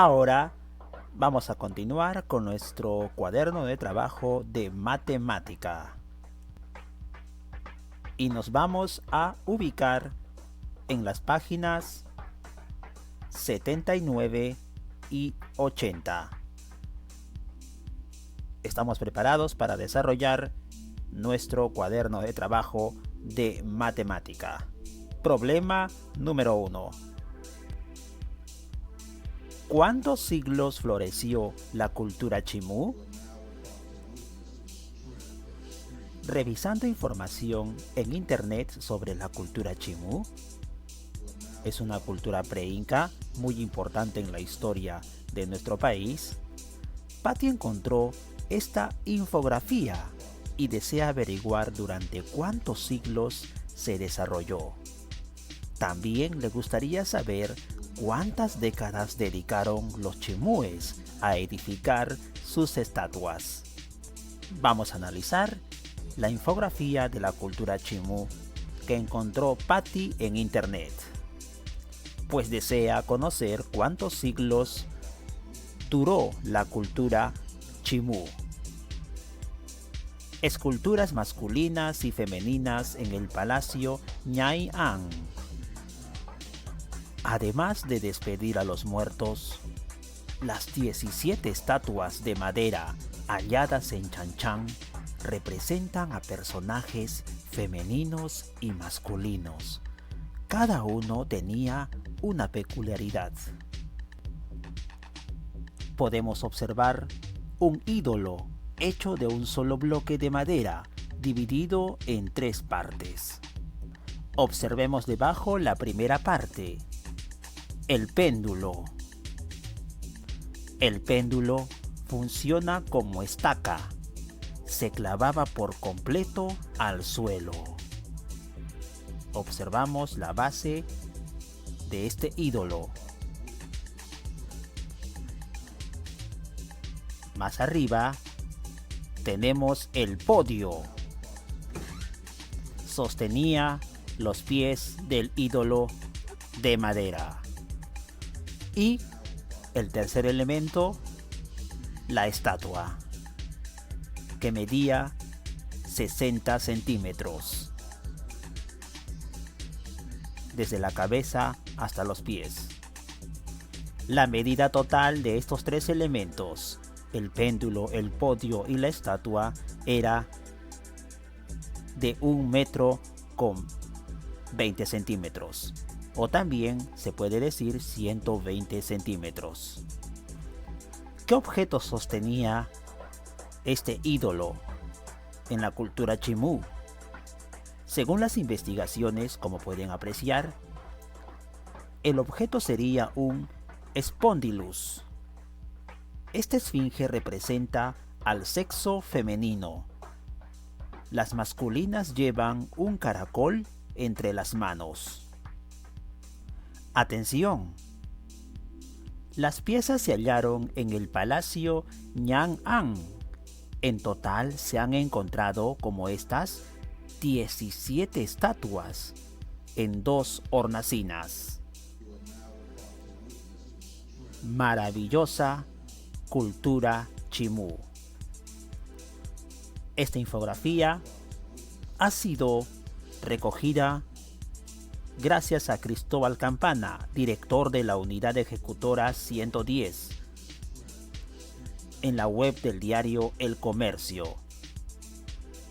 Ahora vamos a continuar con nuestro cuaderno de trabajo de matemática y nos vamos a ubicar en las páginas 79 y 80. Estamos preparados para desarrollar nuestro cuaderno de trabajo de matemática. Problema número 1. ¿Cuántos siglos floreció la cultura chimú? Revisando información en internet sobre la cultura chimú, es una cultura preinca muy importante en la historia de nuestro país. Patty encontró esta infografía y desea averiguar durante cuántos siglos se desarrolló. También le gustaría saber cuántas décadas dedicaron los chimúes a edificar sus estatuas. Vamos a analizar la infografía de la cultura chimú que encontró Patty en internet, pues desea conocer cuántos siglos duró la cultura chimú. Esculturas masculinas y femeninas en el Palacio Ñay An. Además de despedir a los muertos, las 17 estatuas de madera halladas en Chanchán representan a personajes femeninos y masculinos. Cada uno tenía una peculiaridad. Podemos observar un ídolo hecho de un solo bloque de madera dividido en 3 partes. Observemos debajo la primera parte, el péndulo. El péndulo funciona como estaca. Se clavaba por completo al suelo. Observamos la base de este ídolo. Más arriba tenemos el podio. Sostenía los pies del ídolo de madera. Y el tercer elemento, la estatua, que medía 60 centímetros, desde la cabeza hasta los pies. La medida total de estos 3 elementos, el péndulo, el podio y la estatua, era de 1 metro con 20 centímetros. O también se puede decir 120 centímetros. ¿Qué objeto sostenía este ídolo en la cultura chimú? Según las investigaciones, como pueden apreciar, el objeto sería un espondylus. Esta esfinge representa al sexo femenino. Las masculinas llevan un caracol entre las manos. Atención, las piezas se hallaron en el Palacio Ñay An. En total se han encontrado como estas 17 estatuas en 2 hornacinas. Maravillosa cultura chimú. Esta infografía ha sido recogida gracias a Cristóbal Campana, director de la Unidad Ejecutora 110, en la web del diario El Comercio,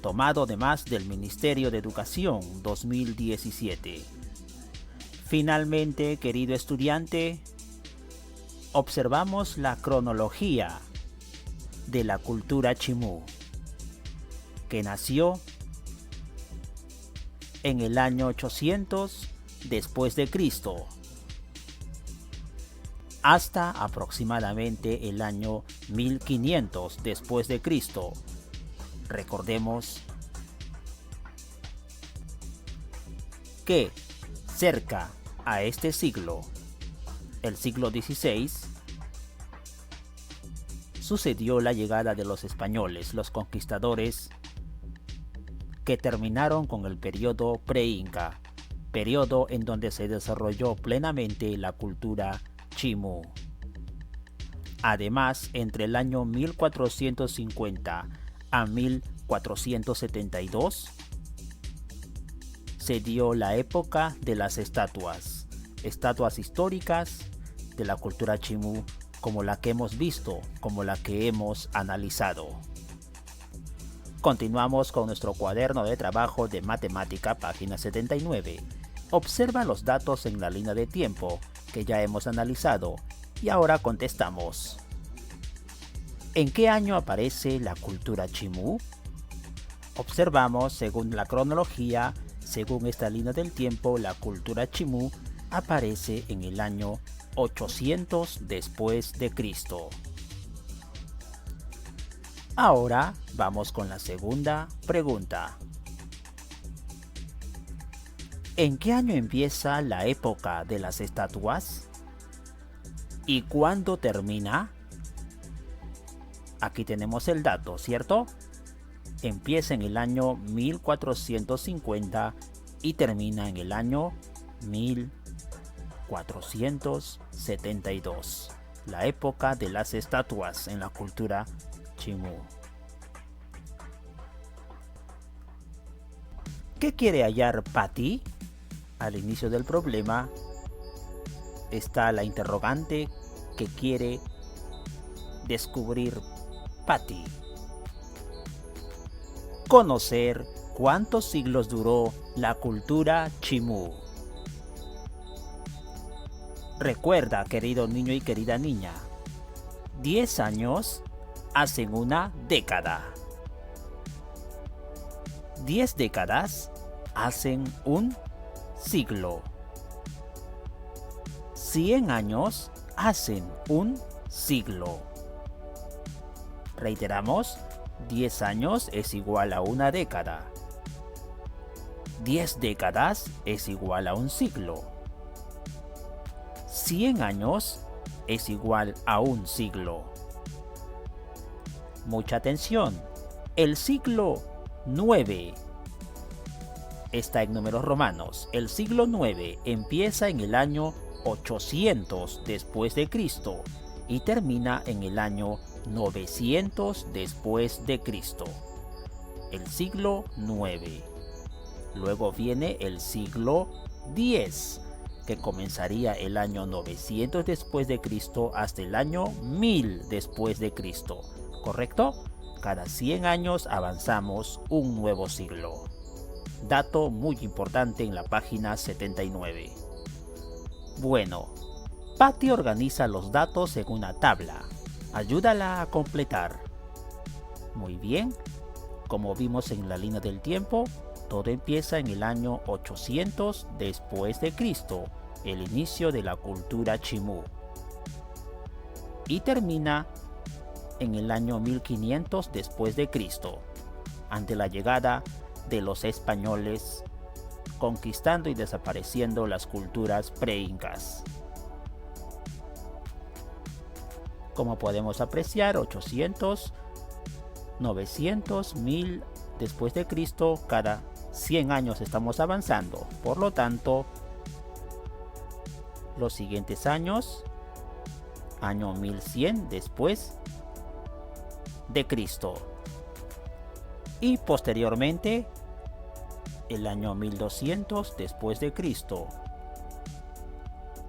tomado además del Ministerio de Educación 2017. Finalmente, querido estudiante, observamos la cronología de la cultura chimú, que nació en el año 800 después de Cristo hasta aproximadamente el año 1500 después de Cristo. Recordemos que cerca a este siglo, el siglo XVI, sucedió la llegada de los españoles, los conquistadores, que terminaron con el periodo pre-inca, periodo en donde se desarrolló plenamente la cultura chimú. Además, entre el año 1450 a 1472 se dio la época de las estatuas históricas de la cultura chimú, como la que hemos visto, como la que hemos analizado. Continuamos con nuestro cuaderno de trabajo de matemática, página 79. Observa los datos en la línea de tiempo que ya hemos analizado y ahora contestamos. ¿En qué año aparece la cultura chimú? Observamos, según la cronología, según esta línea del tiempo, la cultura chimú aparece en el año 800 después de Cristo. Ahora vamos con la segunda pregunta. ¿En qué año empieza la época de las estatuas? ¿Y cuándo termina? Aquí tenemos el dato, ¿cierto? Empieza en el año 1450 y termina en el año 1472, la época de las estatuas en la cultura chimú. ¿Qué quiere hallar Patty? Al inicio del problema está la interrogante que quiere descubrir Patty. Conocer cuántos siglos duró la cultura chimú. Recuerda, querido niño y querida niña, 10 años hacen una década. 10 décadas hacen un siglo. 100 años hacen un siglo. Reiteramos, 10 años es igual a una década. 10 décadas es igual a un siglo. 100 años es igual a un siglo. Mucha atención. El siglo 9 está en números romanos. El siglo 9 empieza en el año 800 después de Cristo y termina en el año 900 después de Cristo. El siglo 9. Luego viene el siglo 10, que comenzaría el año 900 después de Cristo hasta el año 1000 después de Cristo. ¿Correcto? Cada 100 años avanzamos un nuevo siglo. Dato muy importante en la página 79. Bueno, Patty organiza los datos en una tabla. Ayúdala a completar. Muy bien. Como vimos en la línea del tiempo, todo empieza en el año 800 después de Cristo, el inicio de la cultura chimú, y termina en el año 1500 después de Cristo, ante la llegada de los españoles, conquistando y desapareciendo las culturas pre-incas. Como podemos apreciar, 800, 900, 1000 después de Cristo, cada 100 años estamos avanzando. Por lo tanto, los siguientes años, año 1100 después de Cristo, y posteriormente el año 1200 después de Cristo,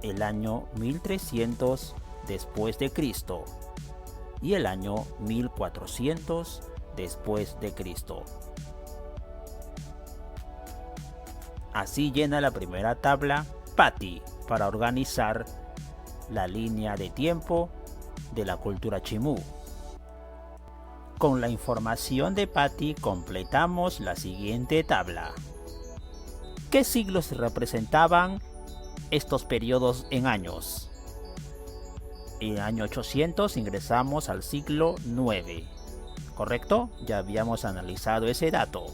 el año 1300 después de Cristo y el año 1400 después de Cristo. Así llena la primera tabla Patty para organizar la línea de tiempo de la cultura chimú. Con la información de Patty completamos la siguiente tabla. ¿Qué siglos representaban estos periodos en años? En el año 800 ingresamos al siglo 9. ¿Correcto? Ya habíamos analizado ese dato.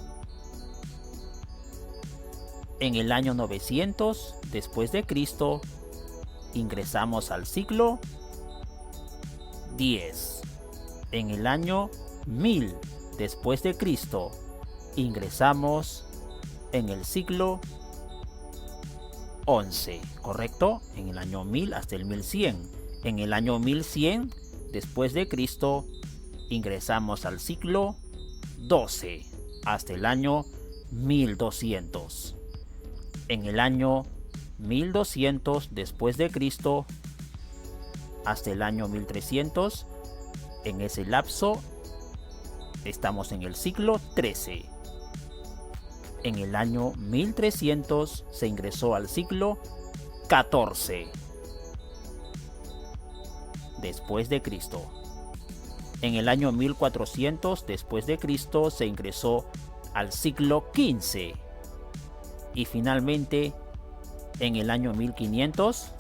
En el año 900 después de Cristo ingresamos al siglo 10. En el año 1000 después de Cristo ingresamos en el siglo 11, ¿correcto? En el año 1000 hasta el 1100. En el año 1100 después de Cristo, ingresamos al siglo XII hasta el año 1200. En el año 1200 después de Cristo hasta el año 1300, en ese lapso estamos en el siglo XIII. En el año 1300 se ingresó al siglo XIV después de Cristo. En el año 1400 después de Cristo se ingresó al siglo XV. Y finalmente, en el año 1500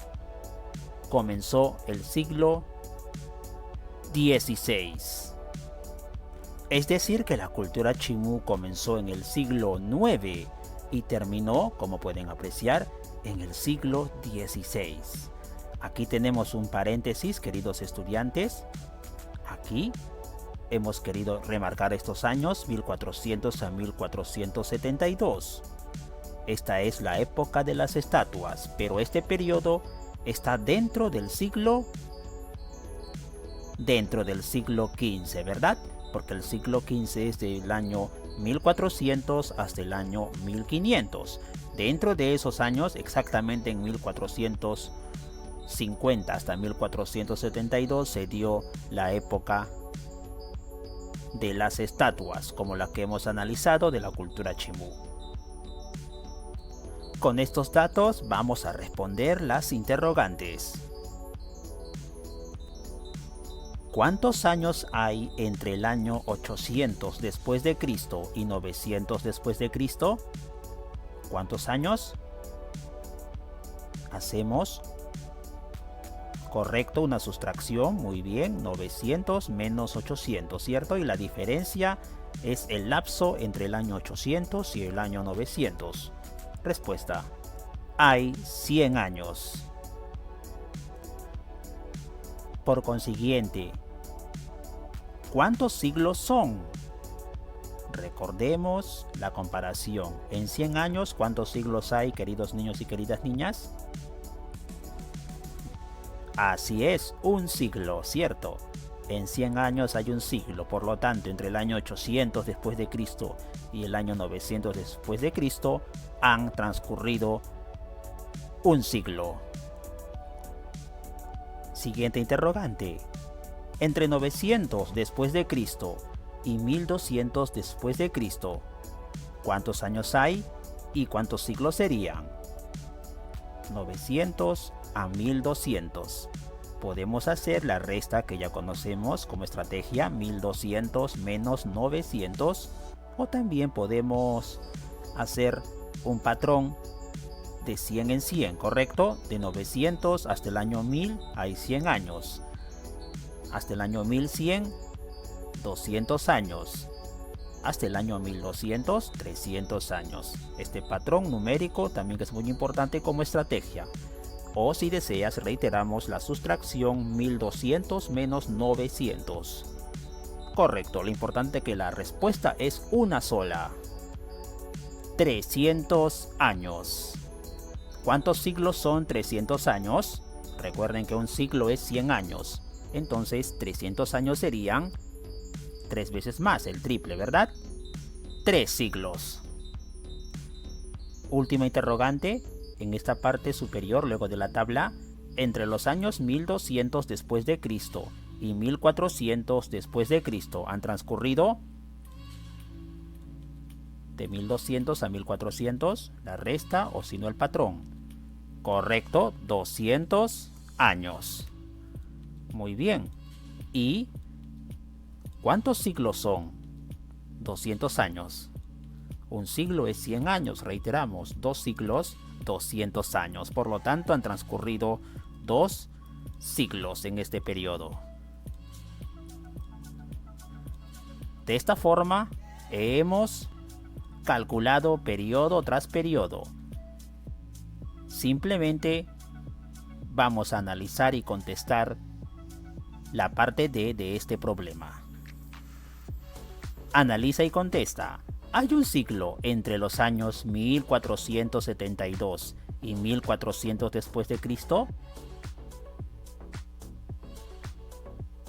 comenzó el siglo XVI. Es decir, que la cultura Chimú comenzó en el siglo IX y terminó, como pueden apreciar, en el siglo XVI. Aquí tenemos un paréntesis, queridos estudiantes. Aquí hemos querido remarcar estos años 1400 a 1472. Esta es la época de las estatuas, pero este periodo está dentro del siglo XV, ¿verdad? Porque el siglo XV es del año 1400 hasta el año 1500. Dentro de esos años, exactamente en 1450 hasta 1472, se dio la época de las estatuas, como la que hemos analizado de la cultura Chimú. Con estos datos vamos a responder las interrogantes. ¿Cuántos años hay entre el año 800 después de Cristo y 900 después de Cristo? ¿Cuántos años? Hacemos, correcto, una sustracción, muy bien, 900 menos 800, ¿cierto? Y la diferencia es el lapso entre el año 800 y el año 900. Respuesta: hay 100 años. Por consiguiente, ¿cuántos siglos son? Recordemos la comparación. En 100 años, ¿cuántos siglos hay, queridos niños y queridas niñas? Así es, un siglo, ¿cierto? En 100 años hay un siglo, por lo tanto, entre el año 800 después de Cristo y el año 900 después de Cristo han transcurrido un siglo. Siguiente interrogante. Entre 900 después de Cristo y 1200 después de Cristo, ¿cuántos años hay y cuántos siglos serían? 900 a 1200. Podemos hacer la resta que ya conocemos como estrategia, 1200 menos 900, o también podemos hacer un patrón de 100 en 100, ¿correcto? De 900 hasta el año 1000 hay 100 años. Hasta el año 1100, 200 años. Hasta el año 1200, 300 años. Este patrón numérico también es muy importante como estrategia. O si deseas, reiteramos la sustracción 1200 menos 900. Correcto, lo importante es que la respuesta es una sola. 300 años. ¿Cuántos siglos son 300 años? Recuerden que un siglo es 100 años. Entonces 300 años serían 3 veces más, el triple, ¿verdad? 3 siglos. Última interrogante. En esta parte superior, luego de la tabla, entre los años 1200 después de Cristo y 1400 después de Cristo han transcurrido de 1200 a 1400, la resta o si no el patrón. Correcto, 200 años. Muy bien. ¿Y cuántos siglos son? 200 años. Un siglo es 100 años, reiteramos, 2 siglos, 200 años. Por lo tanto, han transcurrido 2 siglos en este periodo. De esta forma, hemos calculado periodo tras periodo. Simplemente vamos a analizar y contestar la parte D de este problema. Analiza y contesta. ¿Hay un siglo entre los años 1472 y 1400 después de Cristo?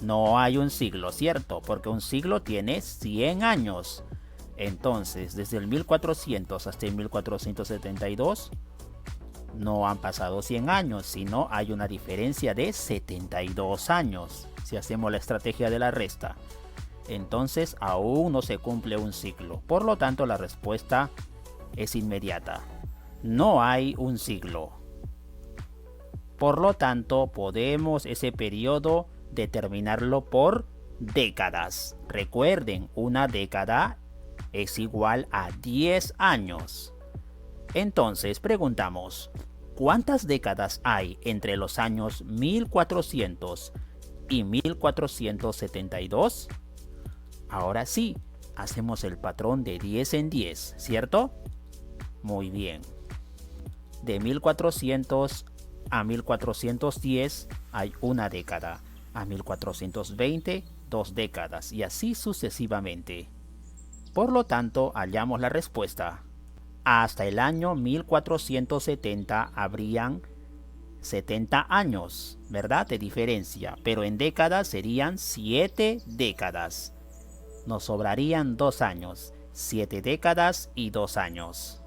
No hay un siglo, ¿cierto? Porque un siglo tiene 100 años. Entonces, desde el 1400 hasta el 1472, no han pasado 100 años, sino hay una diferencia de 72 años, si hacemos la estrategia de la resta. Entonces, aún no se cumple un siglo. Por lo tanto, la respuesta es inmediata. No hay un siglo. Por lo tanto, podemos ese periodo determinarlo por décadas. Recuerden, una década es igual a 10 años. Entonces preguntamos, ¿cuántas décadas hay entre los años 1400 y 1472? Ahora sí, hacemos el patrón de 10 en 10, ¿cierto? Muy bien. De 1400 a 1410 hay una década. A 1420, 2 décadas y así sucesivamente. Por lo tanto, hallamos la respuesta. Hasta el año 1470 habrían 70 años, ¿verdad? De diferencia, pero en décadas serían 7 décadas. Nos sobrarían 2 años, 7 décadas y 2 años.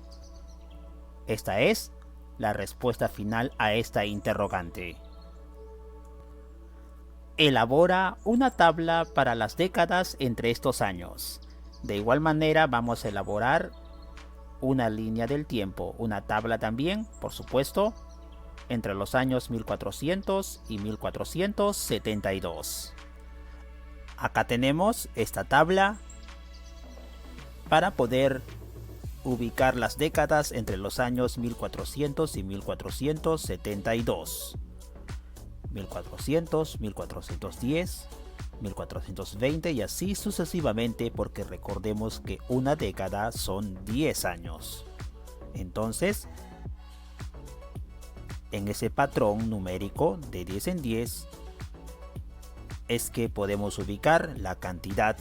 Esta es la respuesta final a esta interrogante. Elabora una tabla para las décadas entre estos años. De igual manera vamos a elaborar una línea del tiempo, una tabla también, por supuesto, entre los años 1400 y 1472. Acá tenemos esta tabla para poder ubicar las décadas entre los años 1400 y 1472. 1400, 1410, 1420 y así sucesivamente, porque recordemos que una década son 10 años. Entonces, en ese patrón numérico de 10 en 10 es que podemos ubicar la cantidad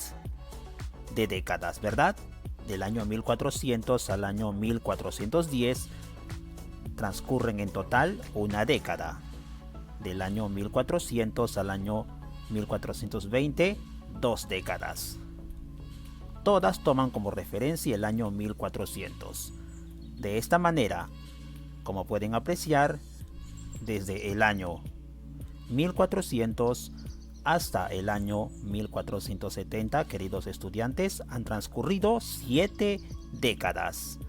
de décadas, ¿verdad? Del año 1400 al año 1410 transcurren en total una década. Del año 1400 al año 1420, 2 décadas. Todas toman como referencia el año 1400. De esta manera, como pueden apreciar, desde el año 1400 hasta el año 1470, queridos estudiantes, han transcurrido 7 décadas.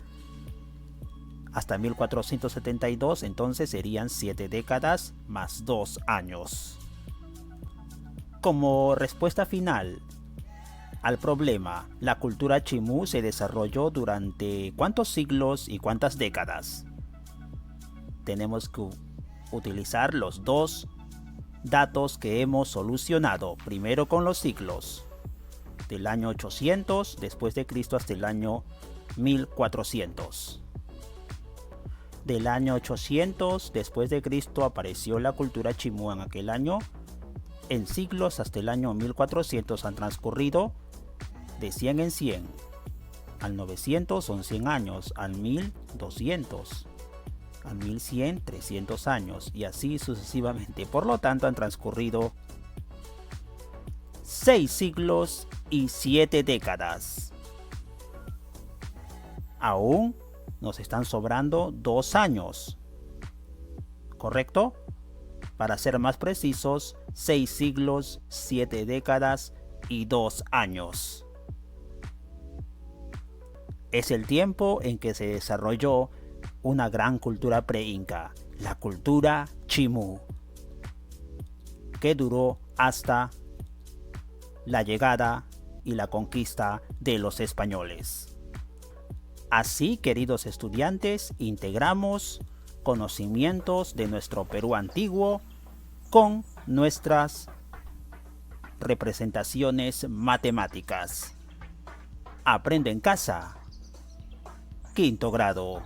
Hasta 1472, entonces serían 7 décadas más 2 años. Como respuesta final al problema, ¿la cultura chimú se desarrolló durante cuántos siglos y cuántas décadas? Tenemos que utilizar los dos datos que hemos solucionado, primero con los siglos, del año 800 después de Cristo hasta el año 1400. Del año 800 después de Cristo apareció la cultura chimú en aquel año. En siglos hasta el año 1400 han transcurrido de 100 en 100. Al 900 son 100 años, al 1200, al 1100 300 años y así sucesivamente. Por lo tanto han transcurrido 6 siglos y 7 décadas. Aún nos están sobrando 2 años, ¿correcto? Para ser más precisos, 6 siglos, 7 décadas y 2 años. Es el tiempo en que se desarrolló una gran cultura pre-inca, la cultura chimú, que duró hasta la llegada y la conquista de los españoles. Así, queridos estudiantes, integramos conocimientos de nuestro Perú antiguo con nuestras representaciones matemáticas. Aprende en casa. 5º grado.